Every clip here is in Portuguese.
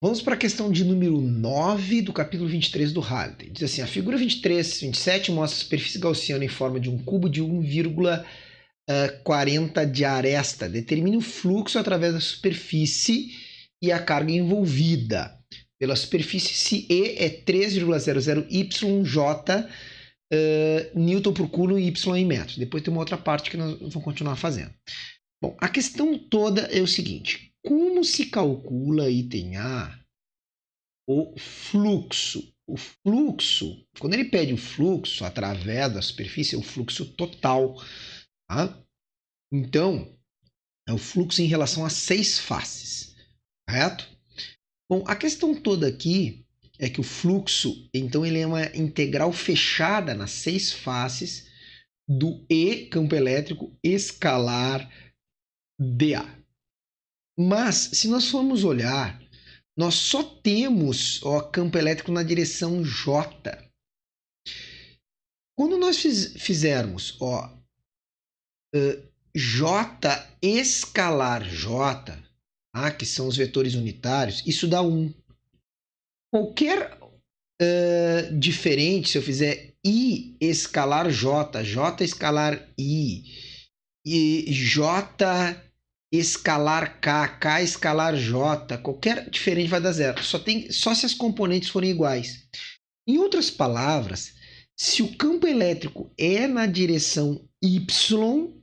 Vamos para a questão de número 9 do capítulo 23 do Halliday. Diz assim, a figura 27 mostra a superfície gaussiana em forma de um cubo de 1,40 de aresta. Determine o fluxo através da superfície e a carga envolvida. Pela superfície, se E é 3,00 YJ Newton por Coulomb e Y em metros. Depois tem uma outra parte que nós vamos continuar fazendo. Bom, a questão toda é o seguinte. Como se calcula, item A, o fluxo? O fluxo, quando ele pede o fluxo através da superfície, é o fluxo total. Tá? Então, é o fluxo em relação a 6 faces. Correto? Bom, a questão toda aqui é que o fluxo, então, ele é uma integral fechada nas 6 faces do E, campo elétrico, escalar dA. Mas, se nós formos olhar, nós só temos campo elétrico na direção J. Quando nós fizermos J escalar J, que são os vetores unitários, isso dá 1. Qualquer diferente, se eu fizer I escalar J, J escalar I, e J escalar K, K escalar J, qualquer diferente vai dar 0. Só se as componentes forem iguais. Em outras palavras, se o campo elétrico é na direção Y,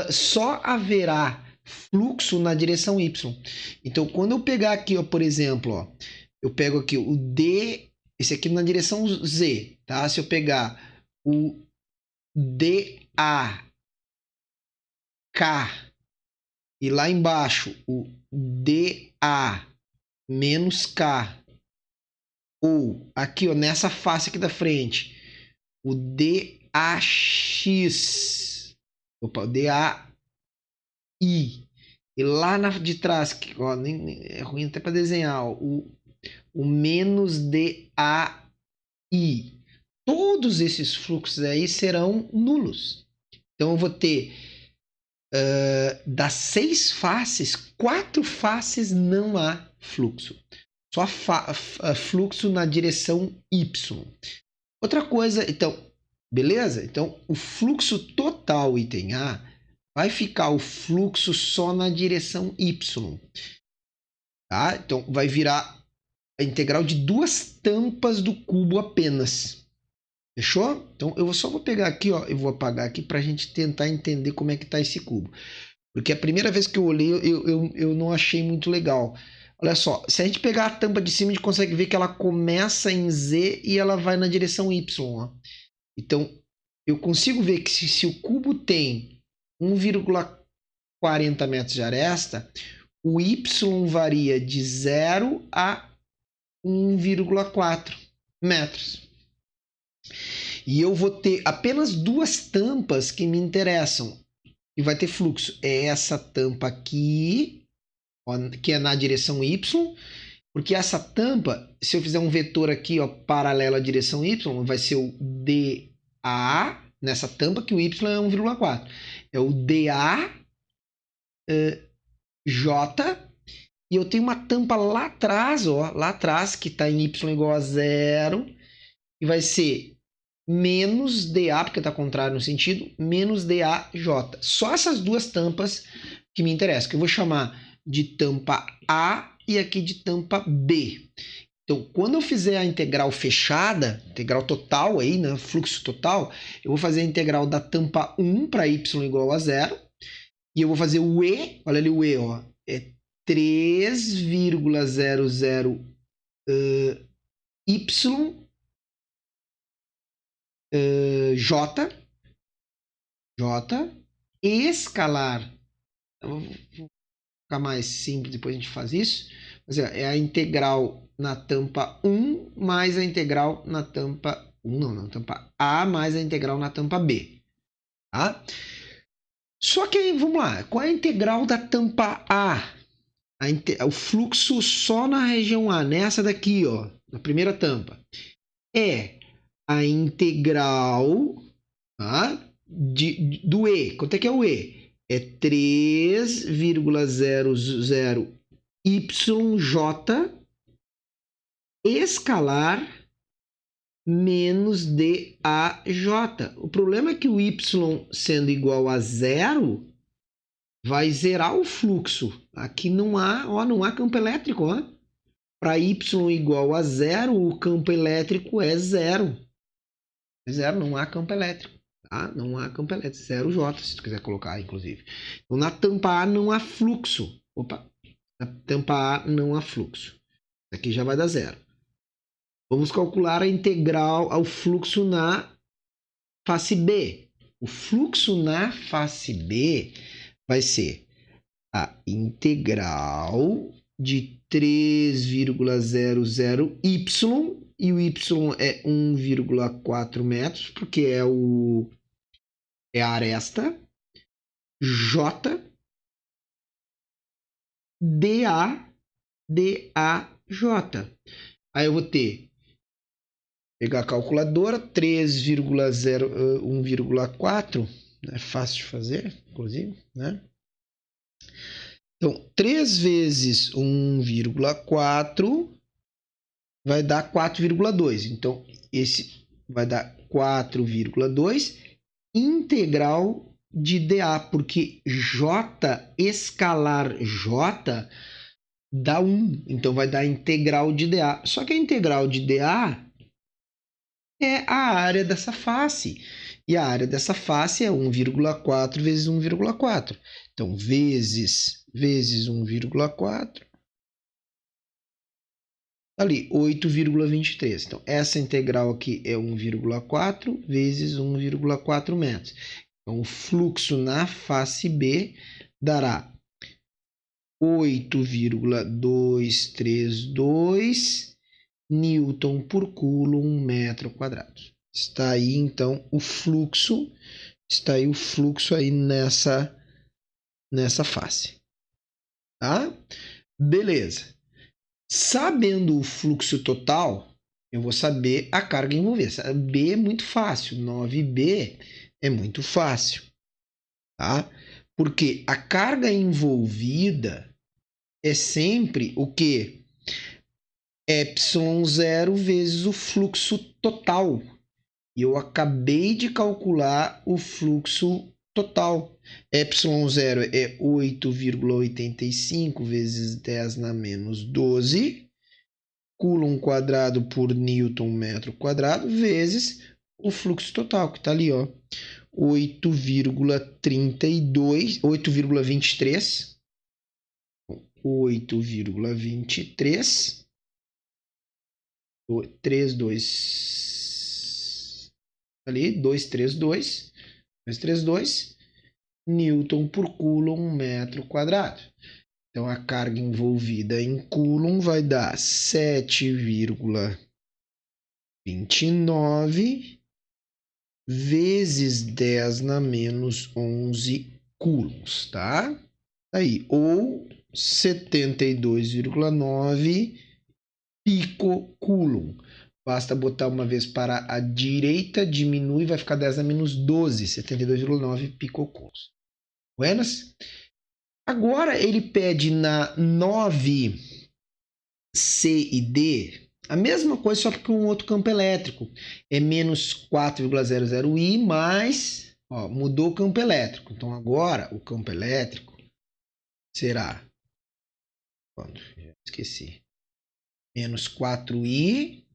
só haverá fluxo na direção Y. Então, quando eu pegar aqui, por exemplo, eu pego aqui o D, esse aqui na direção Z, tá? Se eu pegar o DA K e lá embaixo o DA menos K, ou aqui nessa face aqui da frente o DAX, o DAI, e lá de trás, que é ruim até para desenhar, o menos DAI. Todos esses fluxos aí serão nulos. Então eu vou ter das 6 faces, 4 faces não há fluxo. Só fluxo na direção Y. Outra coisa, então, beleza? Então, o fluxo total, item A, vai ficar o fluxo só na direção Y. Tá? Então, vai virar a integral de 2 tampas do cubo apenas. Fechou? Então, eu só vou pegar aqui, eu vou apagar aqui para a gente tentar entender como é que está esse cubo. Porque a primeira vez que eu olhei, eu não achei muito legal. Olha só, se a gente pegar a tampa de cima, a gente consegue ver que ela começa em Z e ela vai na direção Y. Ó. Então, eu consigo ver que se o cubo tem 1,40 metros de aresta, o Y varia de 0 a 1,4 metros. E eu vou ter apenas 2 tampas que me interessam. E vai ter fluxo. É essa tampa aqui, que é na direção Y. Porque essa tampa, se eu fizer um vetor aqui, paralelo à direção Y, vai ser o DA, nessa tampa, que o Y é 1,4. É o DA J. E eu tenho uma tampa lá atrás, que está em Y igual a 0. E vai ser menos DA, porque está contrário no sentido, menos DAJ. Só essas 2 tampas que me interessam, que eu vou chamar de tampa A e aqui de tampa B. Então, quando eu fizer a integral fechada, integral total aí, né, fluxo total, eu vou fazer a integral da tampa 1 para y igual a 0, e eu vou fazer o E, olha ali o E, é 3,00 y J escalar, vou ficar mais simples, depois a gente faz isso, mas é a integral na tampa 1 mais a integral na tampa 1, não, na tampa A mais a integral na tampa B, tá? Só que aí, vamos lá, qual é a integral da tampa A? O fluxo só na região A, nessa daqui, na primeira tampa, é a integral, tá, do E. Quanto é que é o E? É 3,00 YJ escalar menos DAJ. O problema é que o Y sendo igual a 0 vai zerar o fluxo. Aqui não há campo elétrico. Para Y igual a 0, o campo elétrico é 0. É 0, não há campo elétrico. Tá? Não há campo elétrico. 0J, se tu quiser colocar, inclusive. Então, na tampa A não há fluxo. Na tampa A não há fluxo. Aqui já vai dar 0. Vamos calcular a integral ao fluxo na face B. O fluxo na face B vai ser a integral de 3,00y, e o y é 1,4 metros, porque é a aresta, J, dA, dAJ. Aí eu vou pegar a calculadora, 1,4, é fácil de fazer, inclusive, né? Então, 3 vezes 1,4 vai dar 4,2. Então, esse vai dar 4,2 integral de dA, porque J escalar J dá 1. Então, vai dar integral de dA. Só que a integral de dA é a área dessa face. E a área dessa face é 1,4 vezes 1,4. Então, vezes 1,4, ali, 8,23. Então, essa integral aqui é 1,4 vezes 1,4 metros. Então, o fluxo na face B dará 8,232 Newton por Coulomb metro quadrado. Está aí, então, o fluxo. Está aí o fluxo aí nessa face. Tá? Beleza. Sabendo o fluxo total, eu vou saber a carga envolvida. B é muito fácil. 9B é muito fácil. Tá? Porque a carga envolvida é sempre o quê? ε0 vezes o fluxo total. E eu acabei de calcular o fluxo total. ε0 é 8,85 vezes 10 na menos 12, Coulomb quadrado por Newton metro quadrado, vezes o fluxo total, que está ali, 8,23, 32 ali, 232 Newton por Coulomb metro quadrado. Então, a carga envolvida em Coulomb vai dar 7,29 vezes 10 na menos 11 coulombs, tá? Aí, ou 72,9 picocoulomb. Basta botar uma vez para a direita, diminui, vai ficar 10 a menos 12, 72,9 picocoulombs. Buenas? Agora ele pede na 9C e D a mesma coisa, só que com outro campo elétrico. É menos 4,00I, mas mudou o campo elétrico. Então agora o campo elétrico será... Esqueci. Menos 4I...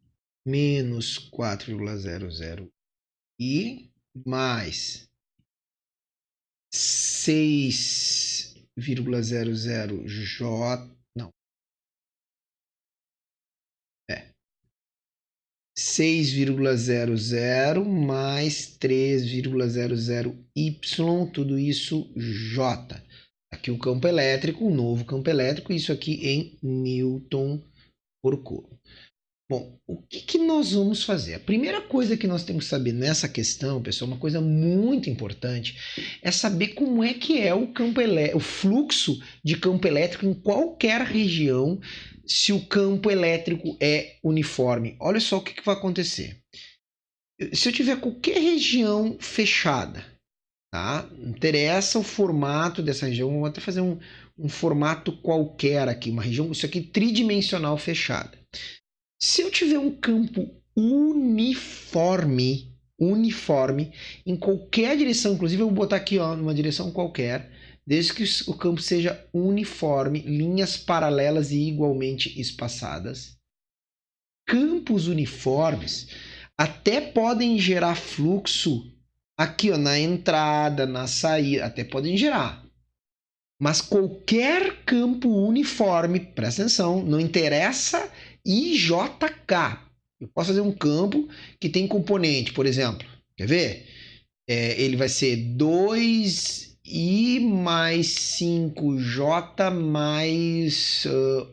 menos 4,00I mais 6,00J, não, 6,00 mais 3,00Y, tudo isso J. Aqui o campo elétrico, um novo campo elétrico, isso aqui em Newton por Coulomb. Bom, o que nós vamos fazer? A primeira coisa que nós temos que saber nessa questão, pessoal, uma coisa muito importante, é saber como é que é o fluxo de campo elétrico em qualquer região, se o campo elétrico é uniforme. Olha só o que vai acontecer. Se eu tiver qualquer região fechada, tá? Não interessa o formato dessa região, vou até fazer um formato qualquer aqui, uma região, isso aqui tridimensional fechada. Se eu tiver um campo uniforme em qualquer direção, inclusive eu vou botar aqui, ó, numa direção qualquer, desde que o campo seja uniforme, linhas paralelas e igualmente espaçadas. Campos uniformes até podem gerar fluxo aqui, ó, na entrada, na saída, até podem gerar. Mas qualquer campo uniforme, presta atenção, não interessa IJK. Eu posso fazer um campo que tem componente, por exemplo, quer ver? Ele vai ser 2i mais 5j mais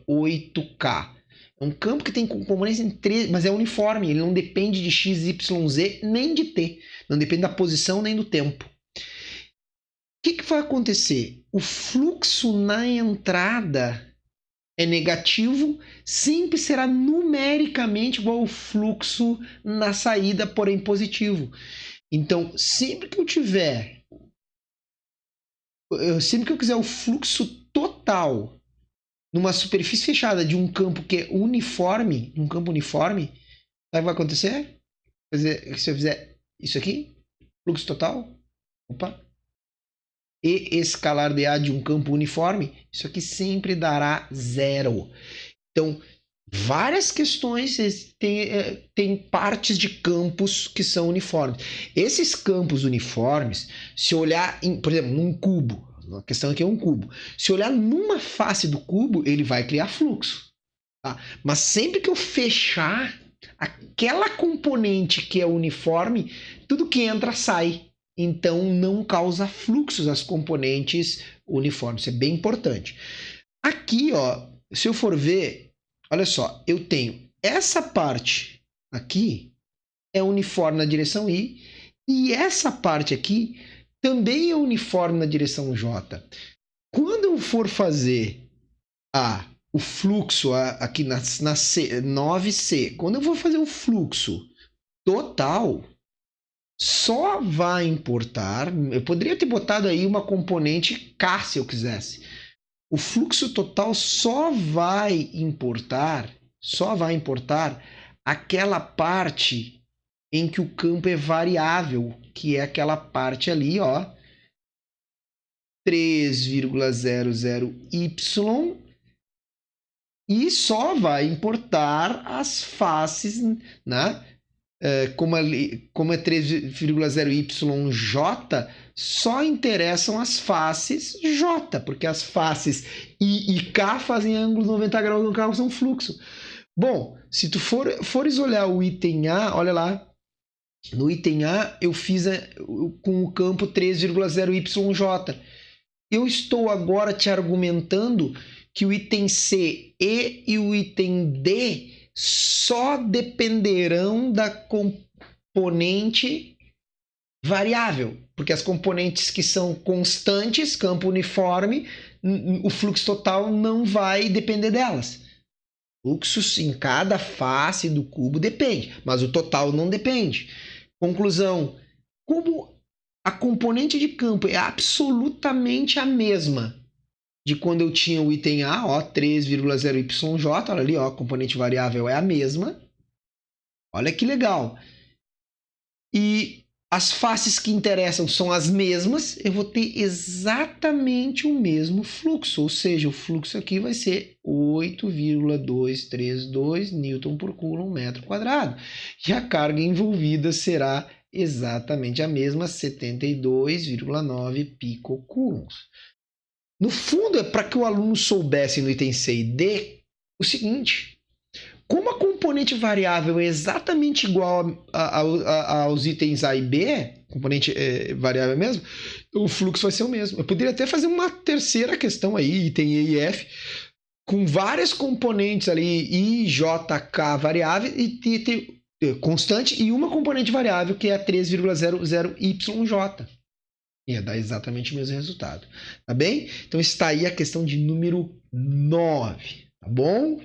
8k. É um campo que tem componentes em 3, mas é uniforme, ele não depende de x, y, z, nem de t. Não depende da posição nem do tempo. O que vai acontecer? O fluxo na entrada é negativo, sempre será numericamente igual ao fluxo na saída, porém positivo. Então, sempre que eu quiser o fluxo total numa superfície fechada de um campo que é uniforme, sabe o que vai acontecer? Se eu fizer isso aqui, fluxo total, e escalar de A de um campo uniforme, isso aqui sempre dará 0. Então, várias questões tem partes de campos que são uniformes. Esses campos uniformes, se olhar, por exemplo, num cubo, a questão aqui é um cubo. Se olhar numa face do cubo, ele vai criar fluxo. Tá? Mas sempre que eu fechar aquela componente que é uniforme, tudo que entra sai. Então não causa fluxos as componentes uniformes. Isso é bem importante. Aqui, ó, se eu for ver, olha só, eu tenho essa parte aqui é uniforme na direção I e essa parte aqui também é uniforme na direção J. Quando eu for fazer o fluxo aqui na 9C, quando eu for fazer o fluxo total, só vai importar, eu poderia ter botado aí uma componente K se eu quisesse. O fluxo total só vai importar aquela parte em que o campo é variável, que é aquela parte ali, ó, 3,00y, e só vai importar as faces, né? Como é 3,0yj, só interessam as faces j, porque as faces I e K fazem ângulos 90 graus, não causam fluxo. Bom, se tu fores olhar o item A, olha lá, no item A eu fiz com o campo 3,0yj. Eu estou agora te argumentando que o item C e o item D só dependerão da componente variável, porque as componentes que são constantes, campo uniforme, o fluxo total não vai depender delas. Fluxos em cada face do cubo depende, mas o total não depende. Conclusão, como a componente de campo é absolutamente a mesma de quando eu tinha o item A, ó, 3,0yj, olha ali, ó, a componente variável é a mesma. Olha que legal. E as faces que interessam são as mesmas, eu vou ter exatamente o mesmo fluxo, ou seja, o fluxo aqui vai ser 8,232 Newton por Coulomb metro quadrado. E a carga envolvida será exatamente a mesma, 72,9 picocoulombs. No fundo, é para que o aluno soubesse no item C e D o seguinte: como a componente variável é exatamente igual aos itens A e B, componente variável mesmo, o fluxo vai ser o mesmo. Eu poderia até fazer uma terceira questão aí, item E e F, com várias componentes ali, I, J, K variável e T constante, e uma componente variável que é a 3,00yj. Ia dar exatamente o mesmo resultado. Tá bem? Então está aí a questão de número 9. Tá bom?